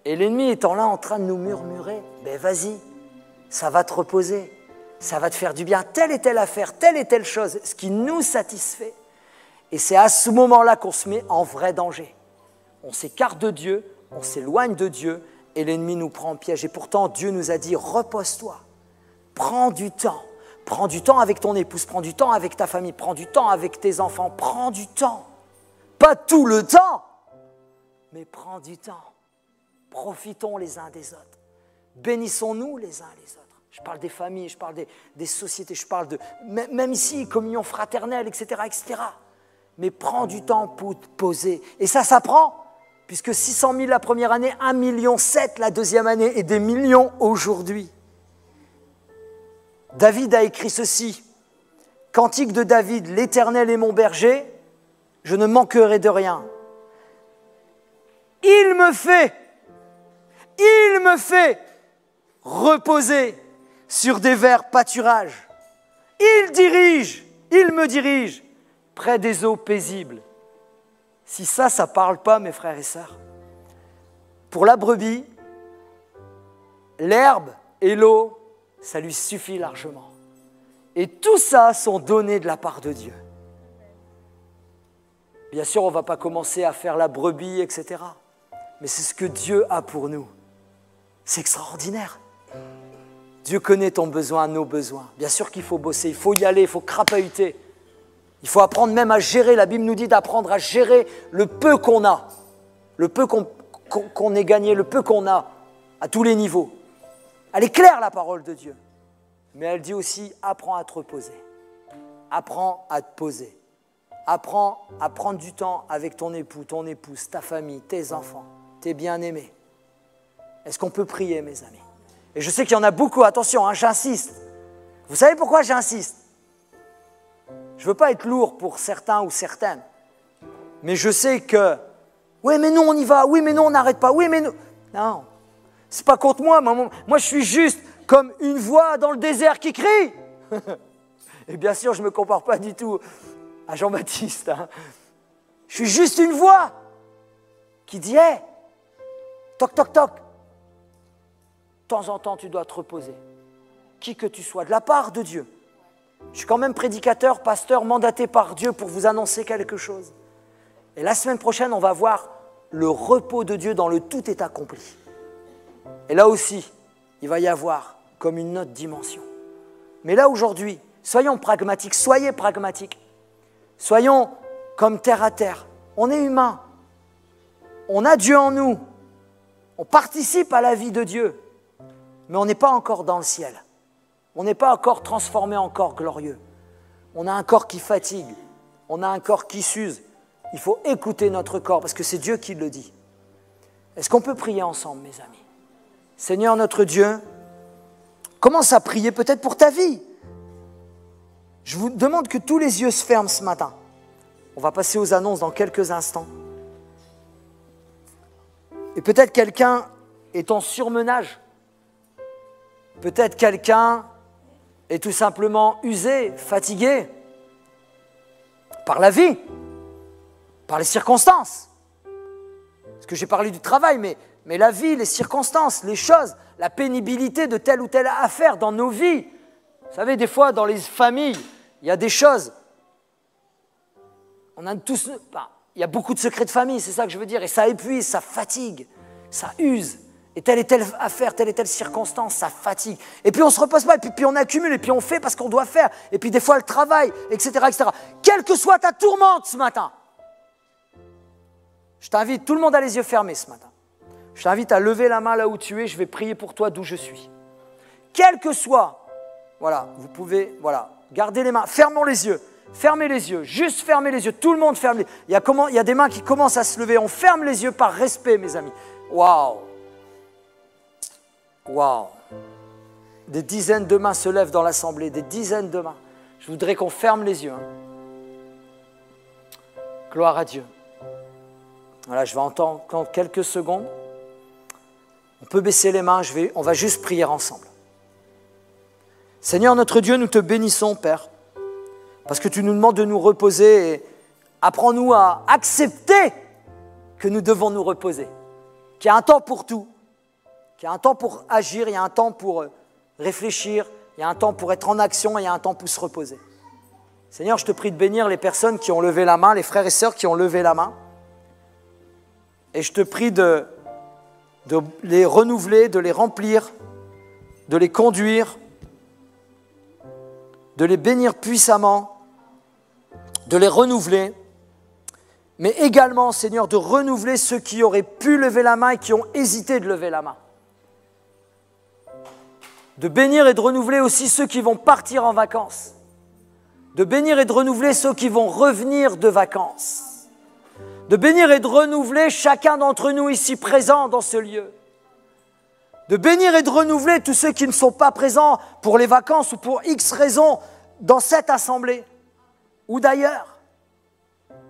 Et l'ennemi étant là en train de nous murmurer, ben vas-y, ça va te reposer, ça va te faire du bien, telle et telle affaire, telle et telle chose, ce qui nous satisfait. Et c'est à ce moment-là qu'on se met en vrai danger. On s'écarte de Dieu, on s'éloigne de Dieu, et l'ennemi nous prend en piège. Et pourtant, Dieu nous a dit, repose-toi, prends du temps avec ton épouse, prends du temps avec ta famille, prends du temps avec tes enfants, prends du temps. Pas tout le temps, mais prends du temps. Profitons les uns des autres. Bénissons-nous les uns les autres. Je parle des familles, je parle des sociétés, je parle de, même ici, communion fraternelle, etc., etc. Mais prends du temps pour te poser. Et ça s'apprend. Puisque 600 000 la première année, 1,7 million la deuxième année et des millions aujourd'hui. David a écrit ceci, Cantique de David, l'Éternel est mon berger, je ne manquerai de rien. Il me fait reposer sur des verts pâturages. Il me dirige près des eaux paisibles. Si ça ne parle pas, mes frères et sœurs, pour la brebis, l'herbe et l'eau, ça lui suffit largement. Et tout ça sont donnés de la part de Dieu. Bien sûr, on ne va pas commencer à faire la brebis, etc. Mais c'est ce que Dieu a pour nous. C'est extraordinaire. Dieu connaît ton besoin, nos besoins. Bien sûr qu'il faut bosser, il faut y aller, il faut crapahuter. Il faut apprendre même à gérer, la Bible nous dit d'apprendre à gérer le peu qu'on a, le peu qu'on ait gagné, le peu qu'on a, à tous les niveaux. Elle est claire, la parole de Dieu. Mais elle dit aussi, apprends à te reposer, apprends à te poser, apprends à prendre du temps avec ton époux, ton épouse, ta famille, tes enfants, tes bien-aimés. Est-ce qu'on peut prier, mes amis? Et je sais qu'il y en a beaucoup, attention, hein, j'insiste. Vous savez pourquoi j'insiste? Je ne veux pas être lourd pour certains ou certaines, mais je sais que, oui mais non on y va, oui mais non on n'arrête pas, oui mais non. Non, ce n'est pas contre moi, moi je suis juste comme une voix dans le désert qui crie. Et bien sûr je ne me compare pas du tout à Jean-Baptiste. Hein. Je suis juste une voix qui dit, hey, toc toc toc, de temps en temps tu dois te reposer, qui que tu sois, de la part de Dieu. Je suis quand même prédicateur, pasteur, mandaté par Dieu pour vous annoncer quelque chose. Et la semaine prochaine, on va voir le repos de Dieu dans le tout est accompli. Et là aussi, il va y avoir comme une autre dimension. Mais là, aujourd'hui, soyons pragmatiques, soyez pragmatiques. Soyons comme terre à terre. On est humain. On a Dieu en nous. On participe à la vie de Dieu. Mais on n'est pas encore dans le ciel. On n'est pas encore transformé en corps glorieux. On a un corps qui fatigue. On a un corps qui s'use. Il faut écouter notre corps parce que c'est Dieu qui le dit. Est-ce qu'on peut prier ensemble, mes amis? Seigneur notre Dieu, commence à prier peut-être pour ta vie. Je vous demande que tous les yeux se ferment ce matin. On va passer aux annonces dans quelques instants. Et peut-être quelqu'un est en surmenage. Peut-être quelqu'un est tout simplement usé, fatigué par la vie, par les circonstances. Parce que j'ai parlé du travail, mais la vie, les circonstances, les choses, la pénibilité de telle ou telle affaire dans nos vies. Vous savez, des fois, dans les familles, il y a des choses. On a tous, il y a beaucoup de secrets de famille, c'est ça que je veux dire. Et ça épuise, ça fatigue, ça use. Et telle affaire, telle et telle circonstance, ça fatigue. Et puis on ne se repose pas, et puis on accumule, et puis on fait parce qu'on doit faire. Et puis des fois le travail, etc., etc. Quelle que soit ta tourmente ce matin, je t'invite, tout le monde a les yeux fermés ce matin. Je t'invite à lever la main là où tu es, je vais prier pour toi d'où je suis. Quel que soit, voilà, vous pouvez, voilà, garder les mains, fermez les yeux, juste fermez les yeux, tout le monde ferme les yeux. Il y a des mains qui commencent à se lever, on ferme les yeux par respect, mes amis. Waouh! Waouh! Des dizaines de mains se lèvent dans l'assemblée, des dizaines de mains. Je voudrais qu'on ferme les yeux. Gloire à Dieu. Voilà, je vais entendre quelques secondes. On peut baisser les mains, on va juste prier ensemble. Seigneur notre Dieu, nous te bénissons, Père, parce que tu nous demandes de nous reposer et apprends-nous à accepter que nous devons nous reposer, qu'il y a un temps pour tout, qu'il y a un temps pour agir, il y a un temps pour réfléchir, il y a un temps pour être en action, et il y a un temps pour se reposer. Seigneur, je te prie de bénir les personnes qui ont levé la main, les frères et sœurs qui ont levé la main, et je te prie de les renouveler, de les remplir, de les conduire, de les bénir puissamment, de les renouveler, mais également, Seigneur, de renouveler ceux qui auraient pu lever la main et qui ont hésité de lever la main. De bénir et de renouveler aussi ceux qui vont partir en vacances. De bénir et de renouveler ceux qui vont revenir de vacances. De bénir et de renouveler chacun d'entre nous ici présents dans ce lieu. De bénir et de renouveler tous ceux qui ne sont pas présents pour les vacances ou pour X raisons dans cette assemblée ou d'ailleurs.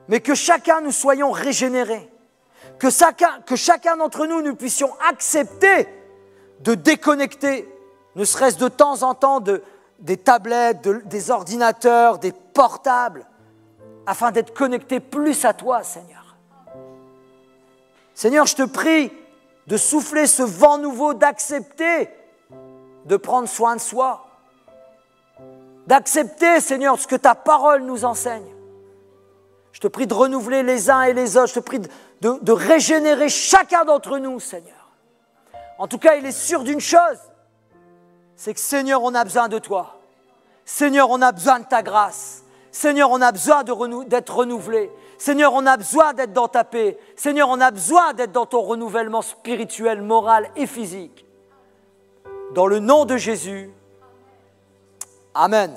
Mais que chacun nous soyons régénérés. Que chacun d'entre nous, nous puissions accepter de déconnecter, ne serait-ce de temps en temps, des tablettes, des ordinateurs, des portables, afin d'être connectés plus à toi, Seigneur. Seigneur, je te prie de souffler ce vent nouveau, d'accepter de prendre soin de soi, d'accepter, Seigneur, ce que ta parole nous enseigne. Je te prie de renouveler les uns et les autres, je te prie de régénérer chacun d'entre nous, Seigneur. En tout cas, il est sûr d'une chose, c'est que, Seigneur, on a besoin de toi. Seigneur, on a besoin de ta grâce. Seigneur, on a besoin d'être renouvelé. Seigneur, on a besoin d'être dans ta paix. Seigneur, on a besoin d'être dans ton renouvellement spirituel, moral et physique. Dans le nom de Jésus, Amen.